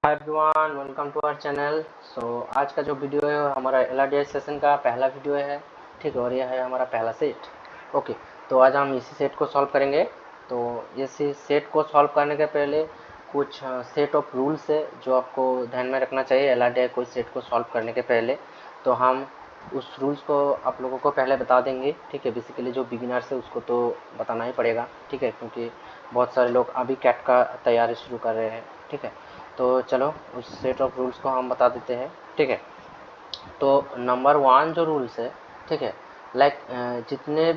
Hi everyone, welcome to our channel. आज का जो वीडियो है हमारा एलआरडीआई सेशन का पहला वीडियो है, ठीक है। और यह है हमारा पहला सेट। ओके, तो आज हम इसी सेट को सॉल्व करेंगे। तो इसी सेट को सॉल्व करने के पहले कुछ सेट ऑफ रूल्स है जो आपको ध्यान में रखना चाहिए एलआरडीआई कोई सेट को सॉल्व करने के पहले। तो हम उस रूल्स को आप लोगों को पहले बता देंगे, ठीक है। बेसिकली जो बिगिनर्स है उसको तो बताना ही पड़ेगा, ठीक है, क्योंकि बहुत सारे लोग अभी कैट का तैयारी शुरू कर रहे हैं, ठीक है। तो चलो उस सेट ऑफ रूल्स को हम बता देते हैं, ठीक है। तो नंबर वन जो रूल्स है, ठीक है, लाइक जितने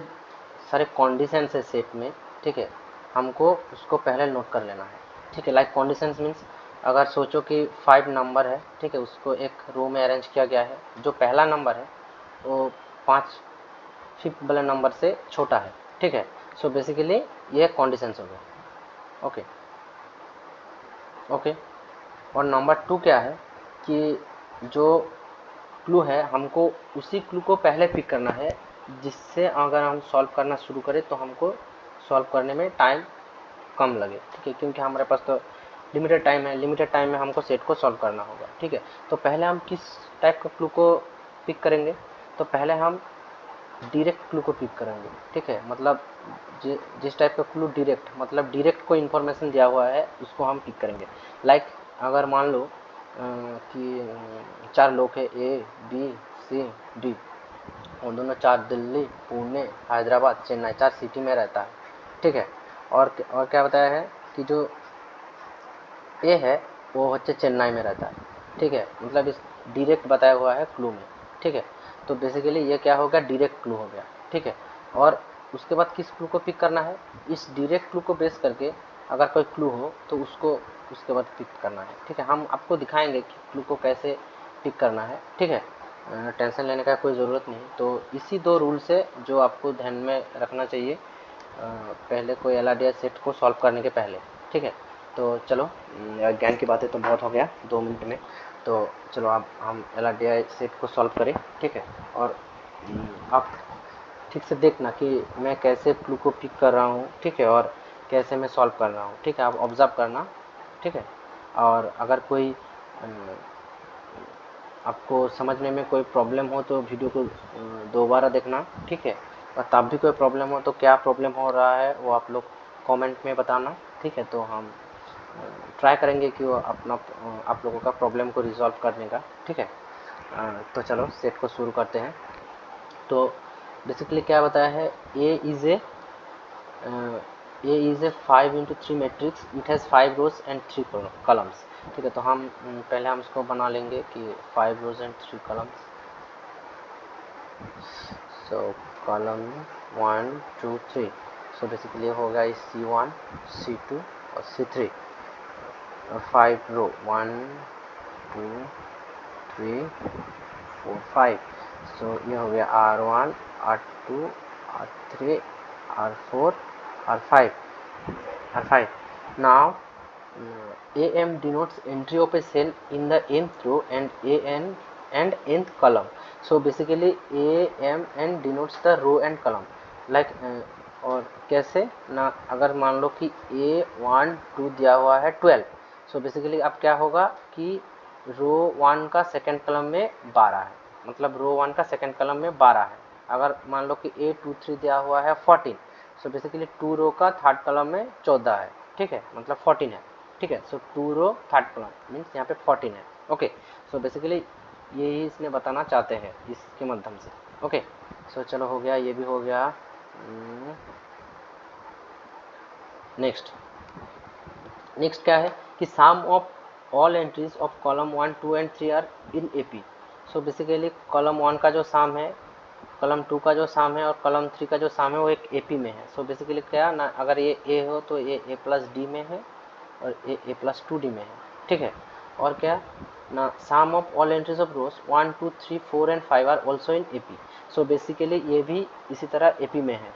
सारे कंडीशंस है सेट में, ठीक है, हमको उसको पहले नोट कर लेना है, ठीक है। लाइक कंडीशंस मीन्स अगर सोचो कि 5 नंबर है, ठीक है, उसको एक रो में अरेंज किया गया है। जो पहला नंबर है वो 5 फिफ्थ वाले नंबर से छोटा है, ठीक है। सो बेसिकली ये कंडीशंस हो गया। Okay okay. और नंबर टू क्या है कि जो क्लू है हमको उसी क्लू को पहले पिक करना है जिससे अगर हम सॉल्व करना शुरू करें तो हमको सॉल्व करने में टाइम कम लगे, ठीक है, क्योंकि हमारे पास तो लिमिटेड टाइम है। लिमिटेड टाइम में हमको सेट को सॉल्व करना होगा, ठीक है। तो पहले हम किस टाइप का क्लू को पिक करेंगे? तो पहले हम डायरेक्ट क्लू को पिक करेंगे, ठीक है। मतलब जिस टाइप का क्लू डायरेक्ट, मतलब डायरेक्ट कोई इन्फॉर्मेशन दिया हुआ है उसको हम पिक करेंगे। लाइक अगर मान लो कि 4 लोग है ए बी सी डी, और दोनों 4 दिल्ली पुणे हैदराबाद चेन्नई 4 सिटी में रहता है, ठीक है। और क्या बताया है कि जो ए है वो बच्चे चेन्नई में रहता है, ठीक है। मतलब इस डायरेक्ट बताया हुआ है क्लू में, ठीक है। तो बेसिकली ये क्या हो गया, डायरेक्ट क्लू हो गया, ठीक है। और उसके बाद किस क्लू को पिक करना है? इस डायरेक्ट क्लू को बेस करके अगर कोई क्लू हो तो उसको उसके बाद पिक करना है, ठीक है। हम आपको दिखाएंगे कि क्लू को कैसे पिक करना है, ठीक है। टेंशन लेने का कोई ज़रूरत नहीं। तो इसी 2 रूल से जो आपको ध्यान में रखना चाहिए पहले कोई एलआरडीआई सेट को सॉल्व करने के पहले, ठीक है। तो चलो ज्ञान की बातें तो बहुत हो गया 2 मिनट में। तो चलो अब हम एलआरडीआई सेट को सॉल्व करें, ठीक है। और आप ठीक से देखना कि मैं कैसे क्लू को पिक कर रहा हूँ, ठीक है, और कैसे मैं सॉल्व कर रहा हूँ, ठीक है। आप ऑब्जर्व करना, ठीक है। और अगर कोई आपको समझने में कोई प्रॉब्लम हो तो वीडियो को दोबारा देखना, ठीक है। और तब भी कोई प्रॉब्लम हो तो क्या प्रॉब्लम हो रहा है वो आप लोग कमेंट में बताना, ठीक है। तो हम ट्राई करेंगे कि वो अपना आप लोगों का प्रॉब्लम को रिजॉल्व करने का, ठीक है। तो चलो सेट को शुरू करते हैं। तो बेसिकली क्या बताया है, A is a 5 into 3 matrix, it has 5 rows and 3 columns, ठीक है। तो हम पहले हम इसको बना लेंगे कि 5 rows and 3 columns. So column 1 2 3, so basically हो गया C1 C2 और C3। 5 रो 1 2 3 4 5। सो ये हो गया R1 R2 R3 R4 R5 R5। Now AM denotes entry of a cell in the nth row and nth column. So basically AM denotes the row and column. Like और कैसे ना, अगर मान लो कि A1 2 दिया हुआ है 12, सो बेसिकली अब क्या होगा कि रो 1 का सेकेंड कलम में 12 है, मतलब रो 1 का सेकेंड कलम में 12 है। अगर मान लो कि A23 दिया हुआ है 14, सो बेसिकली 2 रो का थर्ड कलम में 14 है, ठीक है, मतलब 14 है, ठीक है। सो 2 रो थर्ड कलम मीन्स यहाँ पे 14 है। ओके, सो बेसिकली यही इसने बताना चाहते हैं इसके माध्यम से। ओके, सो चलो हो गया, ये भी हो गया। नेक्स्ट नेक्स्ट क्या है कि sum of all entries of column 1 2 and 3 are in AP. So basically column 1 का जो सम है, कॉलम 2 का जो सम है और कॉलम 3 का जो सम है वो एक एपी में है। सो बेसिकली क्या ना, अगर ये ए हो तो ये ए प्लस डी में है और ए प्लस 2 डी में है, ठीक है। और क्या ना, sum of all entries of rows 1 2 3 4 and 5 are also in AP. So basically ये भी इसी तरह एपी में है।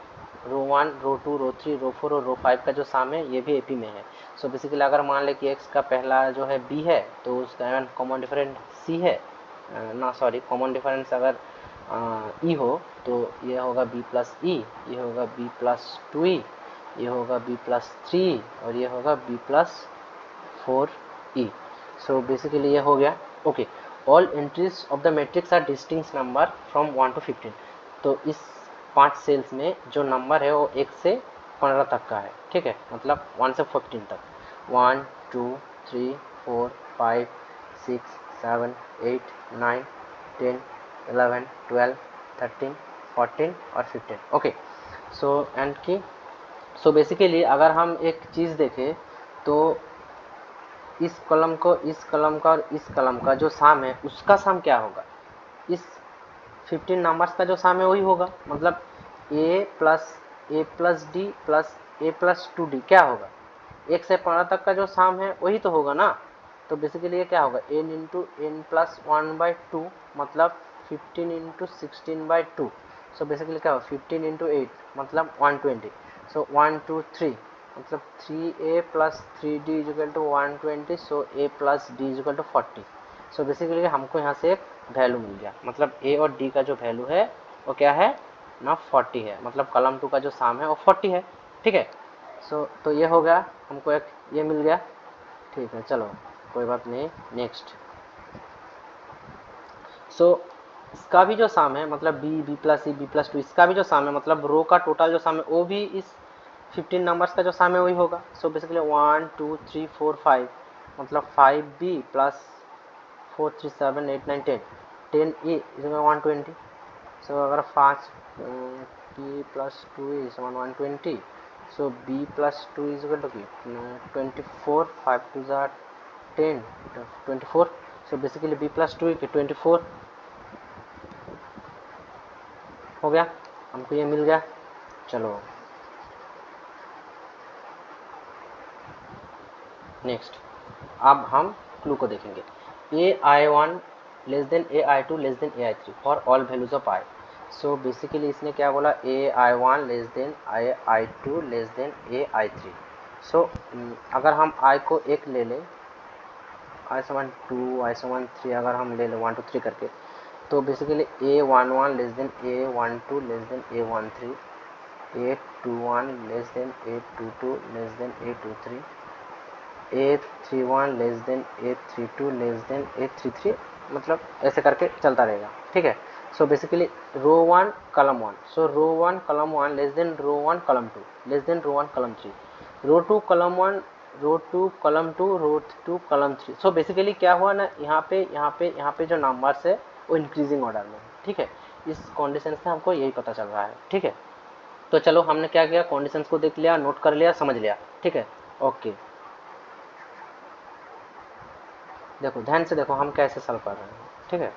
रो 1 रो 2 रो 3 रो 4 और रो 5 का जो सम है ये भी एपी में है। सो बेसिकली अगर मान ले कि एक्स का पहला जो है बी है तो उसका कॉमन डिफरेंस सी है, ना सॉरी, कॉमन डिफरेंस अगर ई हो तो ये होगा बी प्लस ई, ये होगा बी प्लस 2 ई, ये होगा बी प्लस 3 और ये होगा B plus 4 E. So basically ये हो गया। Okay, all entries of the matrix are distinct number from 1 to 15। तो इस 5 सेल्स में जो नंबर है वो 1 से 15 तक का है, ठीक है, मतलब 1 से 15 तक। 1 2 3 4 5 6 7 8 9 10 11 12 13 14 और 15। ओके, सो एंड की सो बेसिकली अगर हम एक चीज़ देखें तो इस कॉलम को, इस कॉलम का और इस कॉलम का जो साम है उसका साम क्या होगा, इस 15 नंबर्स का जो साम है वही होगा, मतलब a plus D plus A plus 2d क्या होगा, 1 से 15 तक का जो साम है वही तो होगा ना। तो बेसिकली ये क्या होगा, n इंटू एन प्लस 1/2 मतलब 15 इंटू 16/2। सो बेसिकली क्या होगा 15 इंटू 8 मतलब 120। सो 1 2 3 मतलब 3a plus 3d is equal to 120। So a plus D is equal to 40। So basically हमको यहाँ से एक वैल्यू मिल गया, मतलब a और d का जो वैल्यू है वो क्या है ना 40 है, मतलब कॉलम 2 का जो साम है वो 40 है, ठीक है। सो तो ये हो गया, हमको एक ये मिल गया, ठीक है, चलो कोई बात नहीं। नेक्स्ट, सो इसका भी जो साम है मतलब B plus C B plus 2, इसका भी जो साम है मतलब रो का टोटल जो साम है वो भी इस 15 नंबर्स का जो साम है वही होगा। सो बेसिकली 1 2 3 4 5 मतलब 5b प्लस 4 3 7 8 9 10 10a इसमें 120। सो अगर 5 b plus 2 is 120। So b plus 2 is equal to 24 5 2 10 24। So basically b plus 2 24 हो गया, हमको ये मिल गया। चलो नेक्स्ट, अब हम क्लू को देखेंगे। ai1 less than ai2 less than ai3 for all values of i। So basically इसने क्या बोला, ai1 less than ai2 less than ai3। सो अगर हम i को एक ले लें, i2 i3 अगर हम ले लें 1 2 3 करके, तो basically a11 less than a12 less than a13, a21 less than a22 less than a23, a31 less than a32 less than a33, मतलब ऐसे करके चलता रहेगा, ठीक है। सो बेसिकली रो 1 कॉलम 1, सो रो 1 कॉलम 1 लेस देन रो 1 कॉलम 2 लेस देन रो 1 column 3, रो 2 column 1 रो 2 column 2 रो 2 column 3। So basically क्या हुआ ना, यहाँ पे जो नंबर्स है वो इंक्रीजिंग ऑर्डर में, ठीक है। इस कंडीशन से हमको यही पता चल रहा है, ठीक है। तो चलो हमने क्या किया, कंडीशंस को देख लिया, नोट कर लिया, समझ लिया, ठीक है। ओके, देखो ध्यान से देखो हम कैसे सॉल्व कर रहे हैं, ठीक है।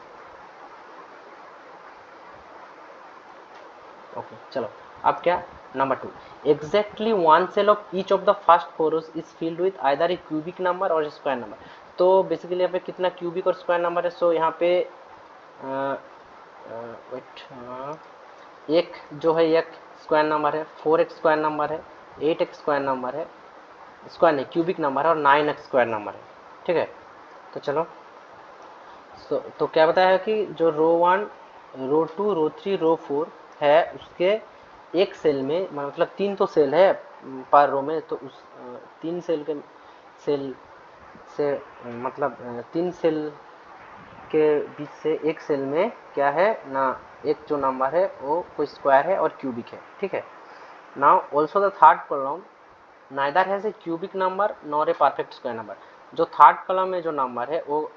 ओके चलो, अब क्या, number 2, exactly one cell of each of the first four rows is filled with either a cubic number और स्क्वायर नंबर। तो बेसिकली यहाँ पे कितना क्यूबिक और स्क्वायर नंबर है, सो यहाँ पे वेट, एक जो है एक स्क्वायर नंबर है, 4 एक स्क्वायर नंबर है, 8 एक स्क्वायर नंबर है, स्क्वायर नहीं क्यूबिक नंबर है, और 9 एक स्क्वायर नंबर है, ठीक है। तो चलो, तो क्या बताया है कि जो रो 1 रो 2 रो 3 रो 4 है उसके एक सेल में, मतलब 3 तो सेल है पर रो में, तो उस 3 सेल के सेल से मतलब 3 सेल के बीच से एक सेल में क्या है ना, एक जो नंबर है वो कोई स्क्वायर है और क्यूबिक है, ठीक है। Now also the third column neither has a cubic number nor a perfect square number. जो थर्ड कॉलम में जो नंबर है वो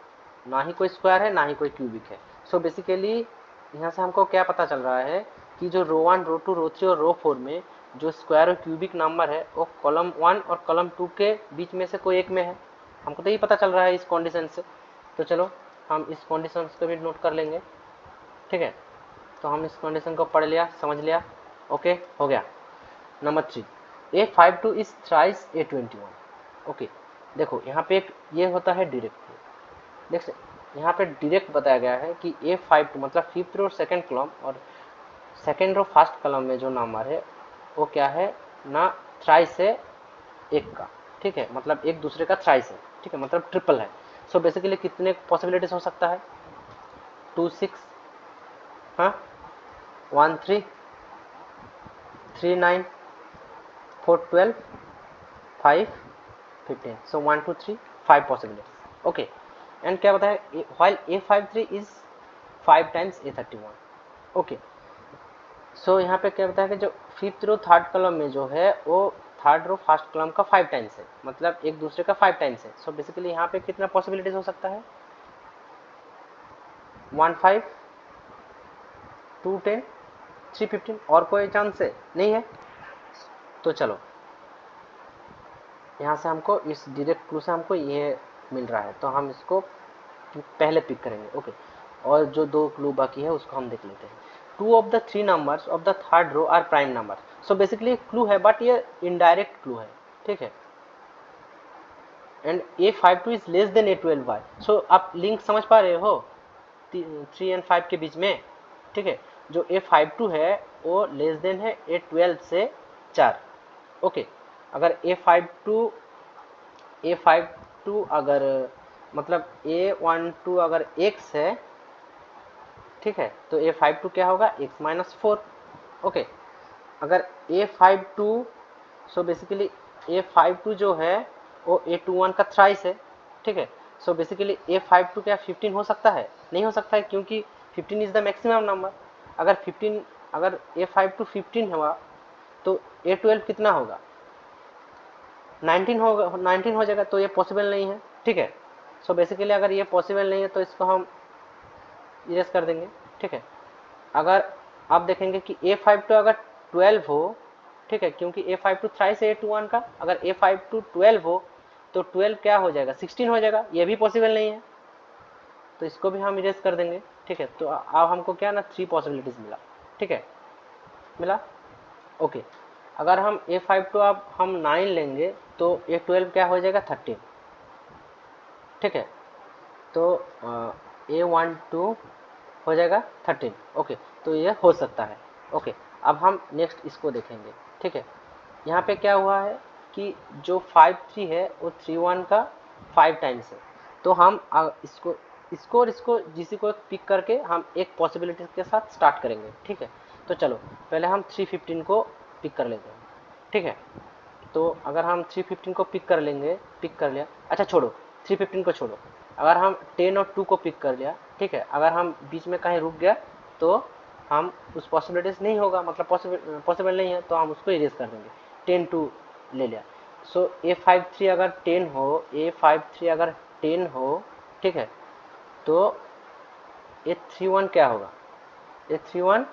ना ही कोई स्क्वायर है ना ही कोई क्यूबिक है। सो बेसिकली यहाँ से हमको क्या पता चल रहा है कि जो रो 1 रो 2 रो 3 और रो 4 में जो स्क्वायर और क्यूबिक नंबर है वो कॉलम 1 और कॉलम 2 के बीच में से कोई एक में है, हमको तो यही पता चल रहा है इस कंडीशन से। तो चलो हम इस कंडीशन को भी नोट कर लेंगे, ठीक है। तो हम इस कंडीशन को पढ़ लिया, समझ लिया, ओके हो गया। Number 3, A52 is thrice A21। Okay, देखो यहाँ पे एक ये होता है डायरेक्ट, देख यहाँ पे डायरेक्ट बताया गया है कि A52 मतलब फिफ्थ रो सेकंड कॉलम और सेकंड रो फर्स्ट कॉलम में जो नंबर है वो क्या है ना, थ्राइस है एक का, ठीक है, मतलब एक दूसरे का थ्राइस है, ठीक है, मतलब ट्रिपल है। सो बेसिकली कितने पॉसिबिलिटीज हो सकता है, 2 6, हाँ 1 3, 3 9, 4 12, 5 15। सो 1 2 3 5 पॉसिबिलिटीज, ओके, एंड क्या बताया, while A53 is 5 times A31। Okay, so यहाँ पे क्या बताया कि जो फिफ्थ रो थर्ड कॉलम में जो है वो थर्ड रो फर्स्ट कॉलम का 5 टाइम्स है, मतलब एक दूसरे का 5 टाइम्स है। सो बेसिकली यहाँ पे कितना पॉसिबिलिटीज हो सकता है, 1 5 2 10 3 15, और कोई चांस है नहीं है। तो चलो यहाँ से हमको इस डायरेक्ट क्लू से हमको ये मिल रहा है, तो हम इसको पहले पिक करेंगे। ओके, और जो दो क्लू बाकी है उसको हम देख लेते हैं। 2 of the 3 numbers of the third row are prime number. So basically clue है बट ये इनडायरेक्ट क्लू है, ठीक है। And A52 is less than A12y। सो आप लिंक समझ पा रहे हो 3 एंड 5 के बीच में, ठीक है। जो A52 है वो लेस देन है A12 से 4। ओके, अगर A52 अगर मतलब A12 अगर x है, ठीक है, तो A52 क्या होगा, x माइनस 4। ओके, अगर A52, सो बेसिकली A52 जो है वो A21 का थ्राइस है, ठीक है। सो बेसिकली A52 क्या 15 हो सकता है, नहीं हो सकता है, क्योंकि 15 इज द मैक्सिमम नंबर। अगर A52 15 हुआ तो A12 कितना होगा, 19 होगा, 19 हो जाएगा, तो ये पॉसिबल नहीं है, ठीक है। सो बेसिकली अगर ये पॉसिबल नहीं है तो इसको हम इरेज कर देंगे, ठीक है। अगर आप देखेंगे कि A52 अगर 12 हो, ठीक है, क्योंकि A52 थ्राइस है A21 का, अगर A52 12 हो तो 12 क्या हो जाएगा, 16 हो जाएगा, ये भी पॉसिबल नहीं है, तो इसको भी हम इरेज कर देंगे, ठीक है। तो अब हमको क्या ना 3 पॉसिबिलिटीज मिला, ठीक है, मिला। ओके, अगर हम A52 अब हम 9 लेंगे तो A12 क्या हो जाएगा 13, ठीक है। तो A12 हो जाएगा 13। ओके, तो ये हो सकता है। ओके, अब हम नेक्स्ट इसको देखेंगे, ठीक है। यहाँ पे क्या हुआ है कि जो 5 3 है वो 3 1 का 5 टाइम्स है, तो हम इसको और इसको जिसी को पिक करके हम एक पॉसिबिलिटी के साथ स्टार्ट करेंगे, ठीक है। तो चलो पहले हम 315 को पिक कर लेते हैं, ठीक है। तो अगर हम 315 को पिक कर लिया, अच्छा छोड़ो 315 को छोड़ो, अगर हम 10 और 2 को पिक कर लिया, ठीक है, अगर हम बीच में कहीं रुक गया तो हम उस पॉसिबिलिटीज नहीं होगा, मतलब पॉसिबल नहीं है, तो हम उसको इरेज कर देंगे। 10 2 ले लिया, सो A53 अगर 10 हो, A53 अगर 10 हो, ठीक है, तो A31 क्या होगा, A31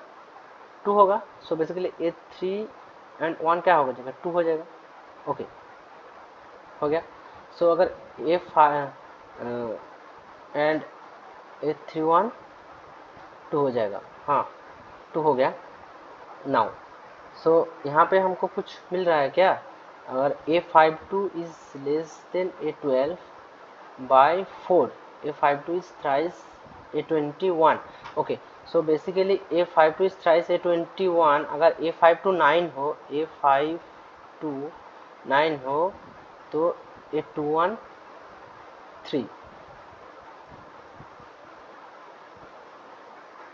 2 होगा। सो बेसिकली A3 एंड 1 क्या होगा, जगह 2 हो जाएगा। ओके, हो गया। सो अगर A5 एंड A31 2 हो जाएगा, हाँ 2 हो गया नाउ। सो यहाँ पे हमको कुछ मिल रहा है क्या, अगर A52 is less than A12 by 4, A52 is thrice A21। Okay, so basically A52 is thrice A21, अगर A52 9 हो, A52 9 हो तो A21 3।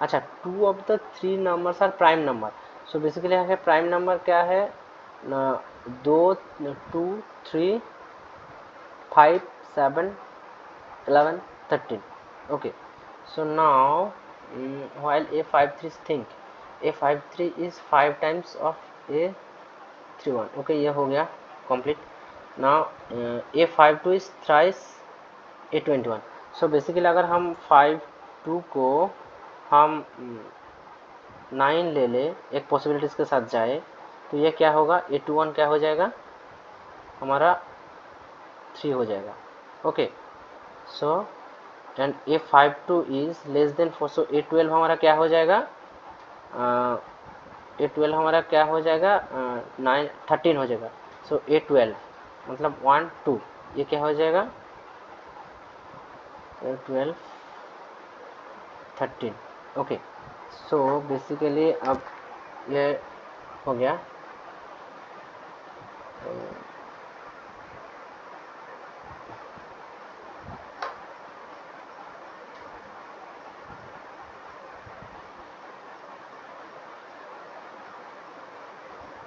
अच्छा, 2 of the 3 numbers are prime number. So basically यहाँ पे प्राइम नंबर क्या है, 2 2 3 5 7 11 13। Okay, so now while A53 think A53 is 5 times of A31। Okay, ये हो गया complete। now A52 is thrice A21। So basically अगर हम 52 को हम 9 ले ले, एक पॉसिबिलिटीज के साथ जाए, तो ये क्या होगा, A21 क्या हो जाएगा हमारा 3 हो जाएगा। Okay, so and A52 is less then 4, so A12 हमारा क्या हो जाएगा, A12 हमारा क्या हो जाएगा 9 13 हो जाएगा। सो A12 मतलब 1 2, ये क्या हो जाएगा A12 13। ओके, सो बेसिकली अब ये हो गया।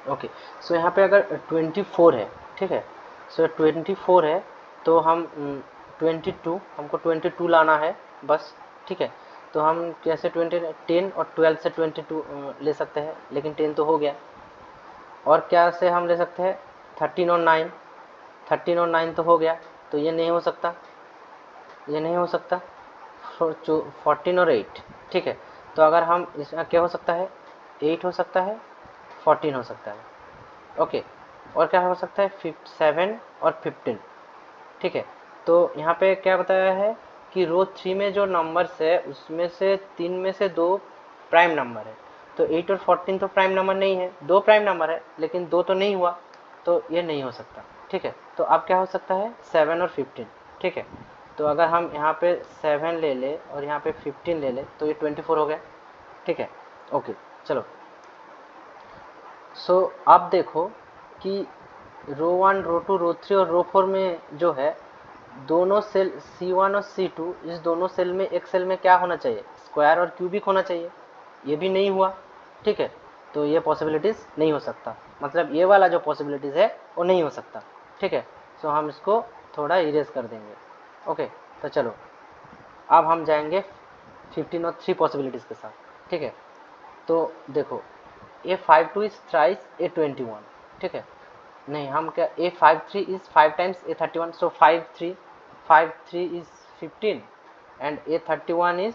ओके, सो यहाँ पे अगर 24 है, ठीक है, सो 24 है तो हम 22, हमको 22 लाना है बस, ठीक है। तो हम कैसे 10 और 12 से 22 ले सकते हैं, लेकिन 10 तो हो गया। और क्या से हम ले सकते हैं, 13 और 9, 13 और 9 तो हो गया, तो ये नहीं हो सकता, ये नहीं हो सकता। 14 और 8, ठीक है। तो अगर हम इसका क्या हो सकता है, 8 हो सकता है, 14 हो सकता है, ओके। और क्या हो सकता है, 7 और 15, ठीक है। तो यहाँ पे क्या बताया है कि रो 3 में जो नंबर्स है उसमें से 3 में से 2 प्राइम नंबर है। तो 8 और 14 तो प्राइम नंबर नहीं है, 2 प्राइम नंबर है लेकिन 2 तो नहीं हुआ, तो ये नहीं हो सकता, ठीक है। तो अब क्या हो सकता है, 7 और 15, ठीक है। तो अगर हम यहाँ पे 7 ले ले और यहाँ पे 15 ले ले तो ये 24 हो गया, ठीक है, ओके। चलो, सो अब देखो कि रो 1, रो 2, रो 3 और रो 4 में जो है दोनों सेल C1 और C2, इस दोनों सेल में, एक सेल में क्या होना चाहिए, स्क्वायर और क्यूबिक होना चाहिए, ये भी नहीं हुआ, ठीक है। तो ये पॉसिबिलिटीज़ नहीं हो सकता, मतलब ये वाला जो पॉसिबिलिटीज़ है वो नहीं हो सकता, ठीक है। सो हम इसको थोड़ा इरेज कर देंगे, ओके। तो चलो अब हम जाएंगे 15 और 3 पॉसिबिलिटीज़ के साथ, ठीक है। तो देखो A52 इज थ्राइस A21, ठीक है। नहीं, हम क्या, A53 is 5 times A31, so 53 is 15 and A31 is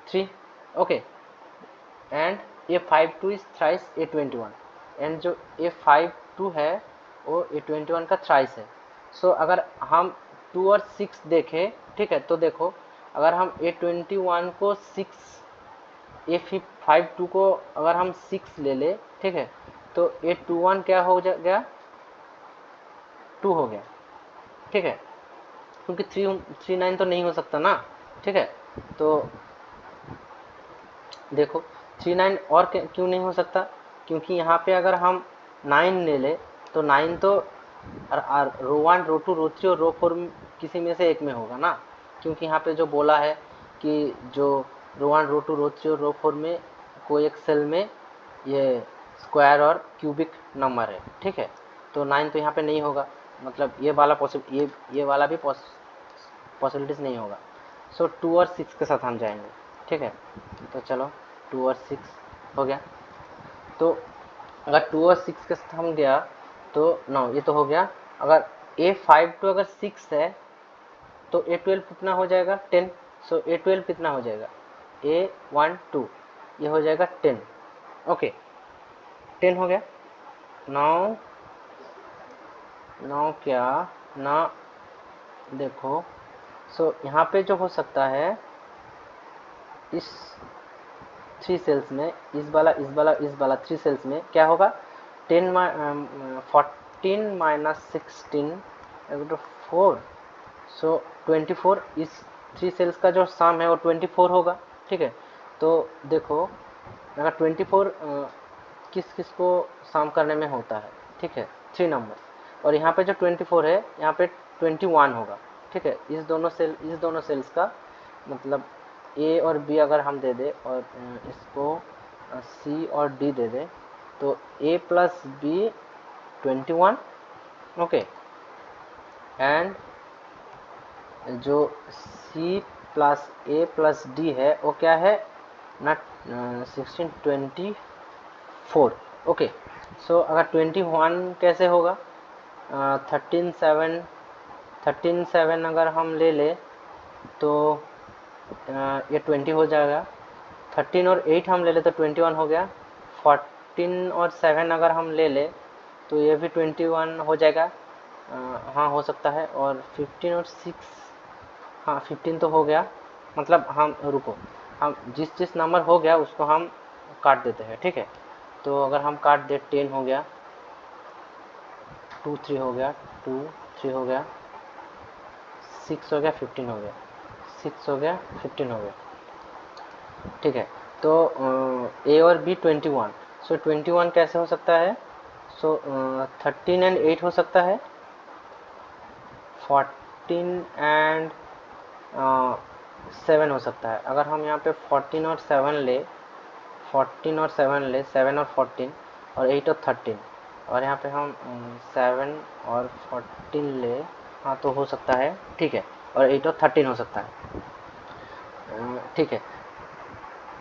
3, okay. And A52 is thrice A21, and जो A52 है वो A21 का थ्राइस है। सो अगर हम 2 और 6 देखें, ठीक है, तो देखो अगर हम A21 को 6, A52 को अगर हम 6 ले ले, ठीक है, तो A21 क्या हो गया, 2 हो गया, ठीक है, क्योंकि 3 9 तो नहीं हो सकता ना, ठीक है। तो देखो 3 9 और क्यों नहीं हो सकता, क्योंकि यहाँ पे अगर हम 9 ले ले तो 9 तो रो 1, रो 2, रो 3 और रो 4 किसी में से एक में होगा ना, क्योंकि यहाँ पे जो बोला है कि जो रो 1, रो 2, रो 3 और रो 4 में कोई एक सेल में ये स्क्वायर और क्यूबिक नंबर है, ठीक है। तो 9 तो यहाँ पे नहीं होगा, मतलब ये वाला ये वाला भी पॉसिबिलिटीज़ नहीं होगा। सो 2 और 6 के साथ हम जाएंगे, ठीक है। तो चलो 2 और 6 हो गया। तो अगर 2 और 6 के साथ हम गया तो नो, ये तो हो गया। अगर A52 अगर 6 है तो A12 कितना हो जाएगा, 10। सो A12 कितना हो जाएगा, A12 ये हो जाएगा 10, ओके, 10 हो गया। नाउ नाउ क्या ना, देखो सो यहाँ पे जो हो सकता है इस 3 सेल्स में, इस वाला 3 सेल्स में क्या होगा, 14 माइनस 16 4, सो 24, इस 3 सेल्स का जो सम है वो 24 होगा, ठीक है। तो देखो अगर 24 किस किस को सम करने में होता है, ठीक है, 3 नंबर, और यहाँ पे जो 24 है यहाँ पे 21 होगा, ठीक है। इस दोनों सेल्स का मतलब ए और बी अगर हम दे दें और इसको सी और डी दे दें, तो ए प्लस बी 21, ओके, एंड जो सी प्लस ए प्लस डी है वो क्या है ना, 16 24, ओके। सो अगर 21 कैसे होगा, 13 7 अगर हम ले ले तो ये 20 हो जाएगा। 13 और 8 हम ले ले तो 21 हो गया। 14 और 7 अगर हम ले ले तो ये भी 21 हो जाएगा, हाँ हो सकता है। और 15 और 6, हाँ 15 तो हो गया, मतलब हम रुको, हम जिस जिस नंबर हो गया उसको हम काट देते हैं, ठीक है। तो अगर हम काट दे, 10 हो गया, 2 3 हो गया, 2 3 हो गया, 6 हो गया, 15 हो गया, 6 हो गया, 15 हो गया, ठीक है। तो ए और बी 21, सो 21 कैसे हो सकता है, सो 13 एंड 8 हो सकता है, 14 एंड 7 हो सकता है। अगर हम यहाँ पे 14 और 7 ले, 14 और 7 ले, 7 और 14 और 8 और 13, और यहाँ पे हम 7 और 14 ले हाँ तो हो सकता है, ठीक है, और 8 और 13 हो सकता है, ठीक है।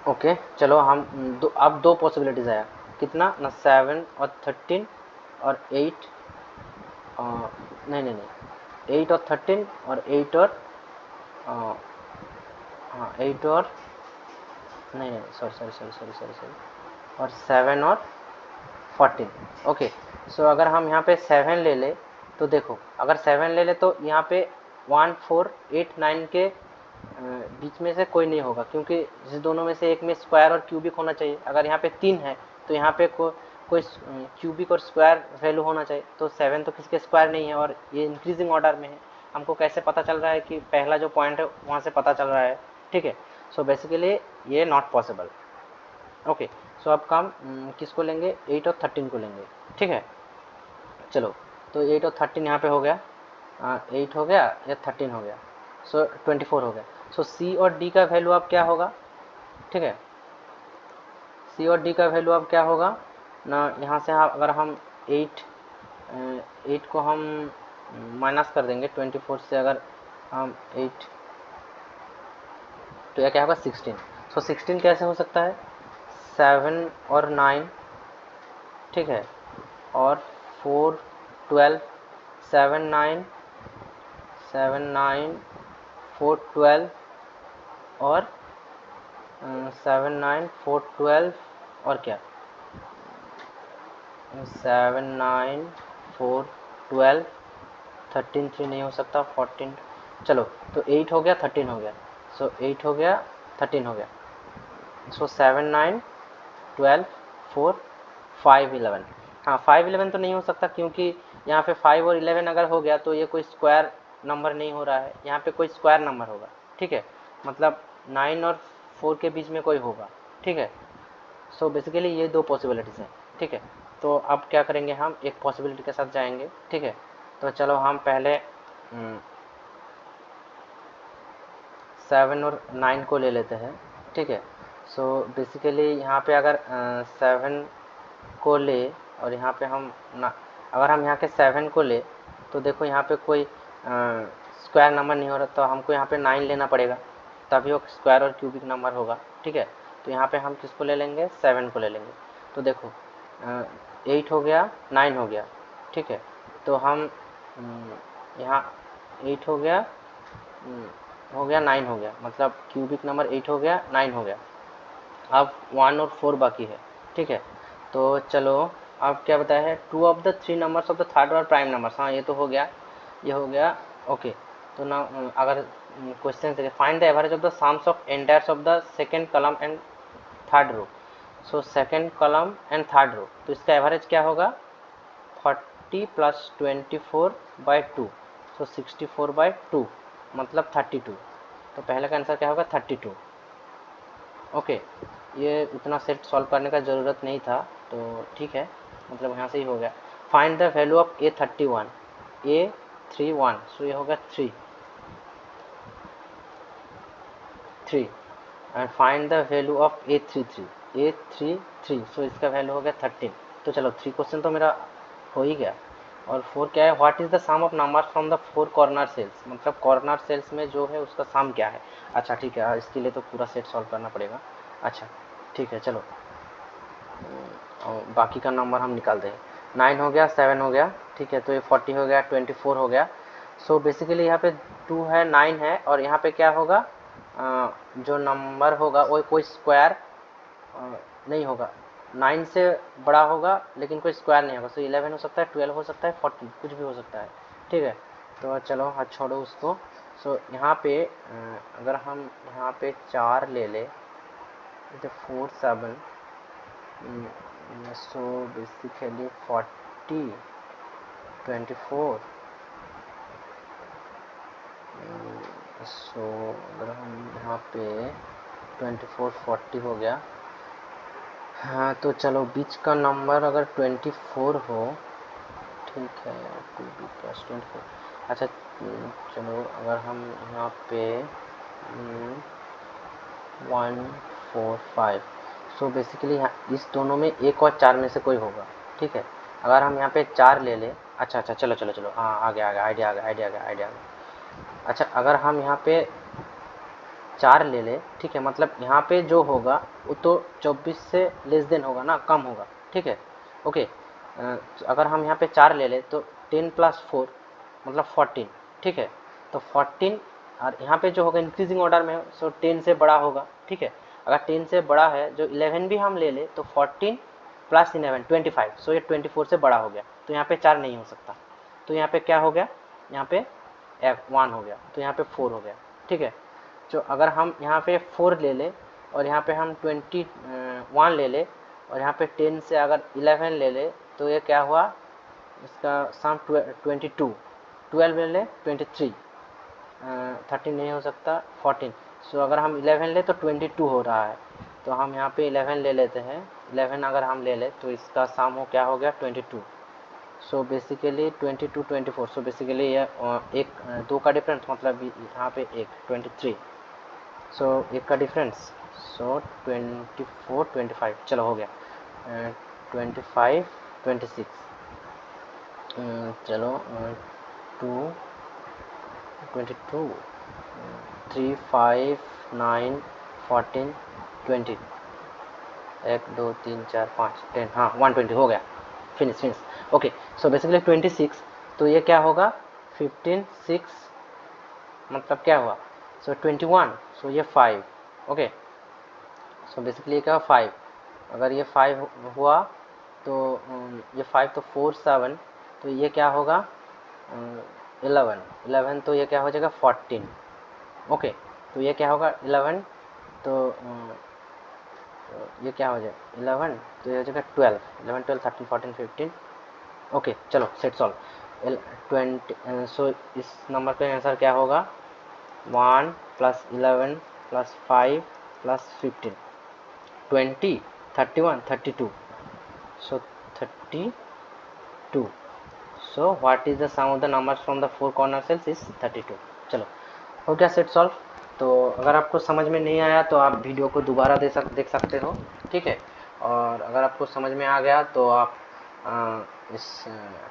ओके चलो हम अब दो पॉसिबिलिटीज़ आया, कितना ना 7 और 13 और 8, नहीं नहीं नहीं 8 और 13 और 8 और हाँ 8 और नहीं नहीं sorry sorry sorry sorry sorry sorry और 7 और 14। ओके सो अगर हम यहाँ पे 7 ले ले तो देखो, अगर 7 ले ले तो यहाँ पे 1 4 8 9 के बीच में से कोई नहीं होगा, क्योंकि इस दोनों में से एक में स्क्वायर और क्यूबिक होना चाहिए। अगर यहाँ पे 3 है तो यहाँ पे कोई क्यूबिक और स्क्वायर वैल्यू होना चाहिए, तो 7 तो किसी के स्क्वायर नहीं है और ये इंक्रीजिंग ऑर्डर में है। हमको कैसे पता चल रहा है कि पहला जो पॉइंट है वहाँ से पता चल रहा है, ठीक है। सो बेसिकली ये नॉट पॉसिबल। ओके सो अब काम किसको लेंगे, 8 और 13 को लेंगे, ठीक है। चलो तो 8 और 13 यहाँ पे हो गया, 8 हो गया या 13 हो गया, सो 24 हो गया। सो सी और डी का वैल्यू अब क्या होगा, ठीक है, सी और डी का वैल्यू अब क्या होगा ना, यहाँ से अगर हम 8 को हम माइनस कर देंगे 24 से, अगर हम 8 तो यह क्या होगा 16। सो 16 कैसे हो सकता है, 7 और 9, ठीक है, और 4 12, 7 9 7 9 4 12 और 7 9 4 12 और क्या 7 9 4 12 13 3 नहीं हो सकता, 14, चलो तो 8 हो गया 13 हो गया, सो 8 हो गया 13 हो गया, सो 7 9 12 4 5 11। हाँ 5 11 तो नहीं हो सकता, क्योंकि यहाँ पे 5 और 11 अगर हो गया तो ये कोई स्क्वायर नंबर नहीं हो रहा है, यहाँ पे कोई स्क्वायर नंबर होगा, ठीक है, मतलब 9 और 4 के बीच में कोई होगा, ठीक है। सो बेसिकली ये दो पॉसिबिलिटीज़ हैं, ठीक है। तो अब क्या करेंगे, हम एक पॉसिबिलिटी के साथ जाएंगे, ठीक है। तो चलो हम पहले 7 और 9 को ले लेते हैं, ठीक है। सो बेसिकली यहाँ पे अगर 7 को ले और यहाँ पे हम ना, अगर हम यहाँ के 7 को ले तो देखो यहाँ पे कोई स्क्वायर नंबर नहीं हो रहा, तो हमको यहाँ पे 9 लेना पड़ेगा, तभी वो स्क्वायर और क्यूबिक नंबर होगा, ठीक है। तो यहाँ पे हम किसको ले लेंगे, 7 को ले लेंगे। तो देखो 8 हो गया 9 हो गया, ठीक है। तो हम यहाँ 8 हो गया 9 हो गया, मतलब क्यूबिक नंबर 8 हो गया 9 हो गया, अब 1 और 4 बाकी है, ठीक है। तो चलो अब क्या बताया है, 2 of the 3 numbers of the third और प्राइम नंबर्स, हाँ ये तो हो गया, ये हो गया, ओके। तो ना अगर क्वेश्चन से find the average of the sums of entries of the second column and third row, so second column and third row, तो इसका एवरेज क्या होगा 40 प्लस 24/2, सो 64/2 मतलब 32। तो पहले का आंसर क्या होगा 32। ओके ये उतना सेट सॉल्व करने का ज़रूरत नहीं था, तो ठीक है, मतलब यहाँ से ही हो गया। Find the value of A31 A31, सो ये होगा 3 and find the value of A33 सो इसका वैल्यू हो गया 13। तो चलो 3 क्वेश्चन तो मेरा हो ही गया। और 4 क्या है, what is the sum of number from the 4 corner cells, मतलब कॉर्नर सेल्स में जो है उसका सम क्या है। अच्छा ठीक है, इसके लिए तो पूरा सेट सॉल्व करना पड़ेगा। अच्छा ठीक है चलो, और बाकी का नंबर हम निकालते हैं। 9 हो गया 7 हो गया, ठीक है, तो ये 40 हो गया 24 हो गया। सो बेसिकली यहाँ पे 2 है 9 है, और यहाँ पे क्या होगा जो नंबर होगा वो कोई स्क्वायर नहीं होगा, 9 से बड़ा होगा लेकिन कोई स्क्वायर नहीं होगा। सो 11 हो सकता है, 12 हो सकता है, 14 कुछ भी हो सकता है, ठीक है। तो चलो हाँ छोड़ो उसको। सो यहाँ पे अगर हम यहाँ पे 4 ले ले तो 4 7, so basically 40 24, सो अगर हम यहाँ पे 24 40 हो गया, हाँ तो चलो बीच का नंबर अगर 24 हो, ठीक है, 2b प्लस 24। अच्छा चलो अगर हम यहाँ पे 1 4 5, सो बेसिकली इस दोनों में 1 और 4 में से कोई होगा, ठीक है। अगर हम यहाँ पे 4 ले लें अच्छा अच्छा, चलो चलो चलो, हाँ आ गया आइडिया, आ गया आइडिया आ गया। अच्छा, अगर हम यहाँ पे 4 ले ले, ठीक है, मतलब यहाँ पे जो होगा वो तो 24 से लेस देन होगा ना, कम होगा, ठीक है। ओके, अगर हम यहाँ पे 4 ले ले तो 10 + 4 मतलब 14, ठीक है। तो 14, और यहाँ पे जो होगा इंक्रीजिंग ऑर्डर में, सो 10 से बड़ा होगा, ठीक है। अगर 10 से बड़ा है, जो 11 भी हम ले ले तो 14 + 11 25, सो ये 24 से बड़ा हो गया, तो यहाँ पे 4 नहीं हो सकता। तो यहाँ पे क्या हो गया, यहाँ पे 1 हो गया, तो यहाँ पे 4 हो गया, ठीक है। जो अगर हम यहाँ पे 4 ले ले और यहाँ पे हम 21 ले ले और यहाँ पे 10 से अगर 11 ले ले, तो ये क्या हुआ, इसका सम 22, 12 ले ले 23, 13 नहीं हो सकता, 14। सो अगर हम 11 ले तो 22 हो रहा है, तो हम यहाँ पे 11 ले लेते हैं। 11 अगर हम ले ले तो इसका सम हो क्या हो गया 22। सो बेसिकली 22 24, सो बेसिकली ये एक 2 का डिफरेंस, मतलब यहाँ पे एक 23, सो एक का डिफरेंस, सो 24 25, चलो हो गया 25 26, चलो 2 22 3 5 9 14 20, 1 2 3 4 5 10, हाँ 120 हो गया, finish finish. Okay, so basically 26, तो ये क्या होगा 15 6, मतलब क्या हुआ, सो 21, सो ये 5, ओके। सो बेसिकली क्या 5, अगर ये 5 हुआ तो ये 5 तो 4 7, तो ये क्या होगा 11 11, तो ये क्या हो जाएगा 14, ओके। तो ये क्या होगा 11, तो ये क्या हो जाएगा 11, तो ये हो जाएगा 12, 11 12 13 14 15, ओके। चलो सेट सॉल्व 20, सो इस नंबर का आंसर क्या होगा 1 + 11 + 5 + 15 20 31 32, so 32, so what is the sum of the numbers from the 4 corner cells is 32। चलो हो गया सेट सॉल्व। तो अगर आपको समझ में नहीं आया तो आप वीडियो को दोबारा देख सकते हो, ठीक है। और अगर आपको समझ में आ गया तो आप इस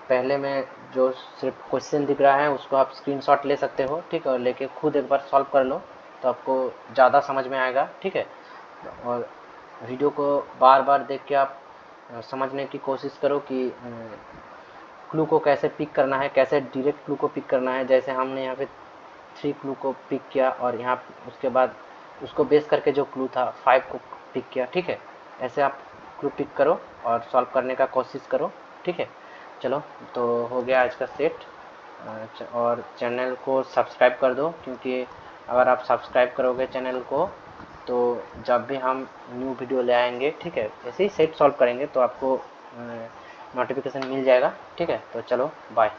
पहले में जो सिर्फ क्वेश्चन दिख रहा है उसको आप स्क्रीनशॉट ले सकते हो, ठीक है, और लेके खुद एक बार सॉल्व कर लो, तो आपको ज़्यादा समझ में आएगा, ठीक है। और वीडियो को बार बार देख के आप समझने की कोशिश करो कि क्लू को कैसे पिक करना है, कैसे डायरेक्ट क्लू को पिक करना है। जैसे हमने यहाँ पे 3 क्लू को पिक किया और यहाँ उसके बाद उसको बेस करके जो क्लू था 5 को पिक किया, ठीक है। ऐसे आप क्लू पिक करो और सॉल्व करने का कोशिश करो, ठीक है। चलो, तो हो गया आज का सेट। और चैनल को सब्सक्राइब कर दो, क्योंकि अगर आप सब्सक्राइब करोगे चैनल को तो जब भी हम न्यू वीडियो ले आएंगे, ठीक है, ऐसे ही सेट सॉल्व करेंगे तो आपको नोटिफिकेशन मिल जाएगा, ठीक है। तो चलो बाय।